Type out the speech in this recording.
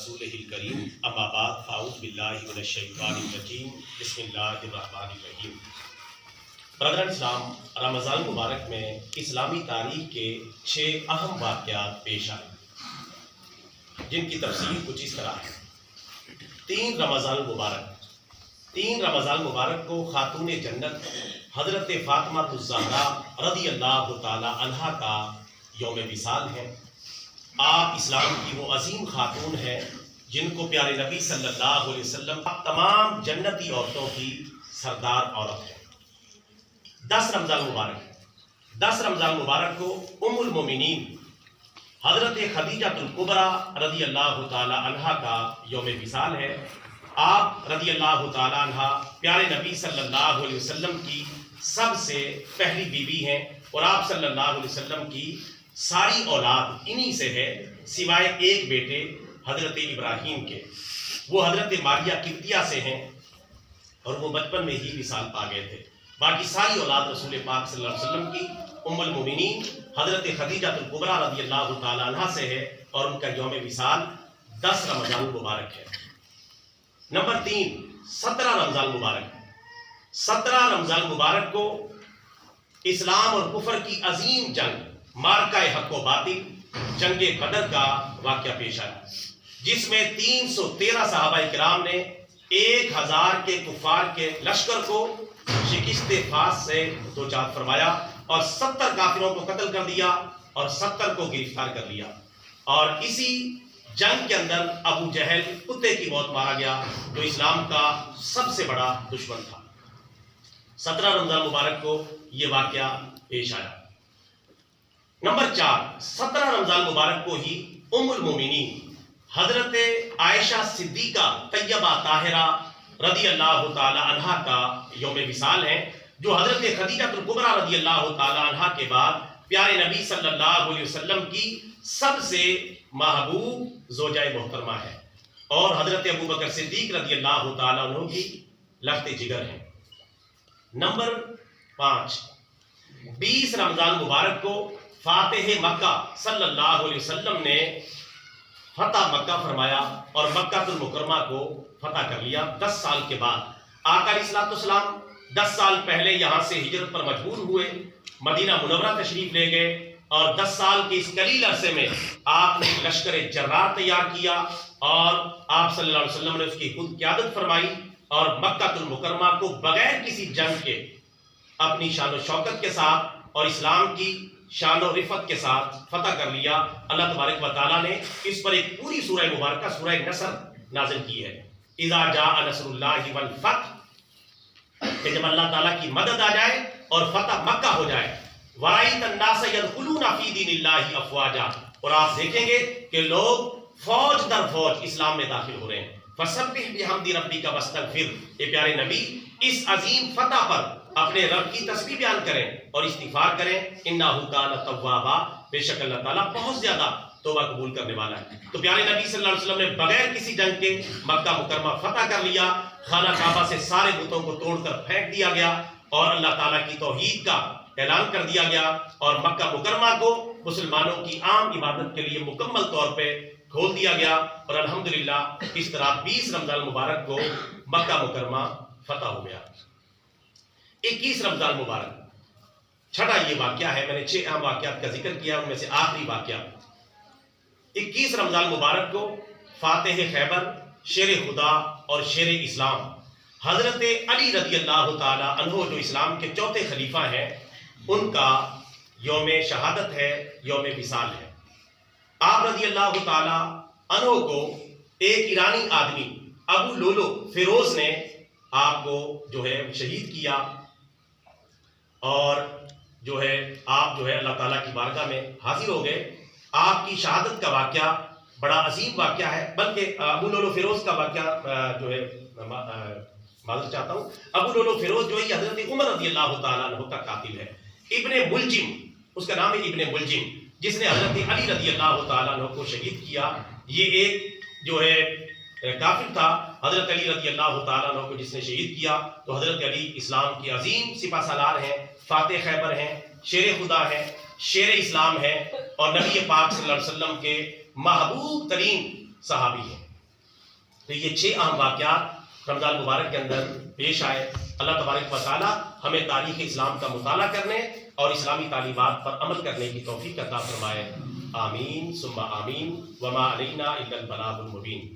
رسولہ الکریم اما بعد فاعوذ باللہ من الشیطان الرجیم بسم اللہ الرحمن الرحیم۔ برادران اسلام، رمضان مبارک میں اسلامی تاریخ کے 6 اہم واقعات پیش آئے جن کی تفصیل کچھ اس طرح ہے۔ 3 رمضان مبارک کو خاتون جنت حضرت فاطمہ الزہرا رضی اللہ تعالی عنہا کا یوم وصال ہے۔ آپ اسلام کی وہ عظیم خاتون ہیں جن کو پیارے نبی صلی اللہ علیہ وسلم تمام جنتی عورتوں کی سردار عورت ہے۔ 10 رمضان مبارک کو ام المومنین حضرت خدیجہ الکبریٰ رضی اللہ تعالی عنہا کا یوم وصال ہے۔ آپ رضی اللہ تعالی عنہ پیارے نبی صلی اللہ علیہ وسلم کی سب سے پہلی بیوی ہیں اور آپ صلی اللہ علیہ وسلم کی ساری اولاد انہی سے ہے سوائے ایک بیٹے حضرت ابراہیم کے، وہ حضرت ماریہ قبطیہ سے ہیں اور وہ بچپن میں ہی وصال پا گئے تھے۔ باقی ساری اولاد رسول پاک صلی اللہ علیہ وسلم کی ام المومنین حضرت خدیجہ الکبریٰ رضی اللہ تعالی عنہا سے ہے اور ان کا یوم وصال 10 رمضان مبارک ہے۔ نمبر 3، 17 رمضان مبارک۔ 17 رمضان مبارک کو اسلام اور کفر کی عظیم جنگ مارکہ حق و باطل جنگ بدر کا واقعہ پیش آیا، جس میں 313 صحابہ کرام نے 1000 کے کفار کے لشکر کو شکست فاس سے دوچار فرمایا اور 70 کافروں کو قتل کر دیا اور 70 کو گرفتار کر لیا، اور اسی جنگ کے اندر ابو جہل کتے کی موت مارا گیا جو اسلام کا سب سے بڑا دشمن تھا۔ 17 رمضان مبارک کو یہ واقعہ پیش آیا۔ نمبر 4، 17 رمضان مبارک کو ہی ام المومنین حضرت عائشہ صدیقہ طیبہ طاہرہ رضی اللہ تعالی عنہا کا یوم وصال ہے، جو حضرت خدیجہ الکبریٰ رضی اللہ تعالی عنہا کے بعد پیارے نبی صلی اللہ علیہ وسلم کی سب سے محبوب زوجہ محترمہ ہے اور حضرت ابوبکر صدیق رضی اللہ تعالی عنہ کی لخت جگر ہے۔ نمبر 5، 20 رمضان مبارک کو فاتح مکہ صلی اللہ علیہ وسلم نے فتح مکہ فرمایا اور مکہ المکرمہ کو فتح کر لیا 10 سال کے بعد۔ آقا علیہ السلام 10 سال پہلے یہاں سے ہجرت پر مجبور ہوئے، مدینہ منورہ تشریف لے گئے اور 10 سال کے اس قلیل عرصے میں آپ نے لشکر جرار تیار کیا اور آپ صلی اللہ علیہ وسلم نے اس کی خود قیادت فرمائی اور مکہ المکرمہ کو بغیر کسی جنگ کے اپنی شان و شوکت کے ساتھ اور اسلام کی شان و رفت کے ساتھ فتح کر لیا۔ اللہ تبارک و تعالیٰ نے اس پر ایک پوری سورہ مبارکہ سورہ نصر نازل کی ہے۔ اذا جاء نصر اللہ والفتح، کہ جب اللہ تعالیٰ کی مدد آ جائے اور فتح مکہ ہو جائے، وَرَأَيْتَ النَّاسَ يَدْخُلُونَ فِي دِينِ اللَّهِ أَفْوَاجًا، اور آپ دیکھیں گے کہ لوگ فوج در فوج اسلام میں داخل ہو رہے ہیں۔ فَسَبِّحْ بِحَمْدِ رَبِّكَ وَاسْتَغْفِرْ، اے پیارے نبی اس عظیم فتح پر اپنے رب کی تسبیح بیان کریں اور استغفار کریں، اِنَّهُ كَانَ تَوَّابًا، بے شک اللہ تعالیٰ بہت زیادہ توبہ قبول کرنے والا ہے۔ تو پیارے نبی صلی اللہ علیہ وسلم نے بغیر کسی جنگ کے مکہ مکرمہ فتح کر لیا، خانہ کعبہ سے سارے بتوں کو توڑ کر پھینک دیا گیا اور اللہ تعالیٰ کی توحید کا اعلان کر دیا گیا اور مکہ مکرمہ کو مسلمانوں کی عام عبادت کے لیے مکمل طور پہ کھول دیا گیا اور الحمدللہ اس طرح 20 رمضان مبارک کو مکہ مکرمہ فتح ہو گیا۔ 21 رمضان مبارک، چھٹا یہ واقعہ ہے، میں نے 6 اہم واقعات کا ذکر کیا، ان میں سے آخری واقعہ 21 رمضان مبارک کو فاتح خیبر، شیر خدا اور شیر اسلام حضرت علی رضی اللہ تعالی عنہ جو اسلام کے 4تھے خلیفہ ہیں، ان کا یوم شہادت ہے، یوم وصال ہے۔ آپ رضی اللہ تعالی عنہ کو ایک ایرانی آدمی ابو لولو فیروز نے آپ کو جو ہے شہید کیا اور جو ہے آپ جو ہے اللہ تعالیٰ کی بارگاہ میں حاضر ہو گئے۔ آپ کی شہادت کا واقعہ بڑا عظیم واقعہ ہے، بلکہ ابو لولو فیروز کا واقعہ جو ہے معذرت چاہتا ہوں، ابو لولو فیروز جو ہے حضرت عمر رضی اللہ تعالیٰ عنہ کا قاتل ہے۔ ابن ملجم، اس کا نام ہے ابن ملجم، جس نے حضرت علی رضی اللہ تعالیٰ عنہ کو شہید کیا، یہ ایک جو ہے کافر تھا۔ حضرت علی رضی اللہ تعالیٰ عنہ کو جس نے شہید کیا تو حضرت علی اسلام کی عظیم سپہ سالار ہیں، فاتح خیبر ہیں، شیر خدا ہیں، شیر اسلام ہیں اور نبی پاک صلی اللہ علیہ وسلم کے محبوب ترین صحابی ہیں۔ تو یہ 6 اہم واقعات رمضان مبارک کے اندر پیش آئے. اللہ تبارک و تعالی ہمیں تاریخ اسلام کا مطالعہ کرنے اور اسلامی تعلیمات پر عمل کرنے کی توفیق عطا فرمائے. آمین ثم آمین. وما علینا الا البلاغ المبین.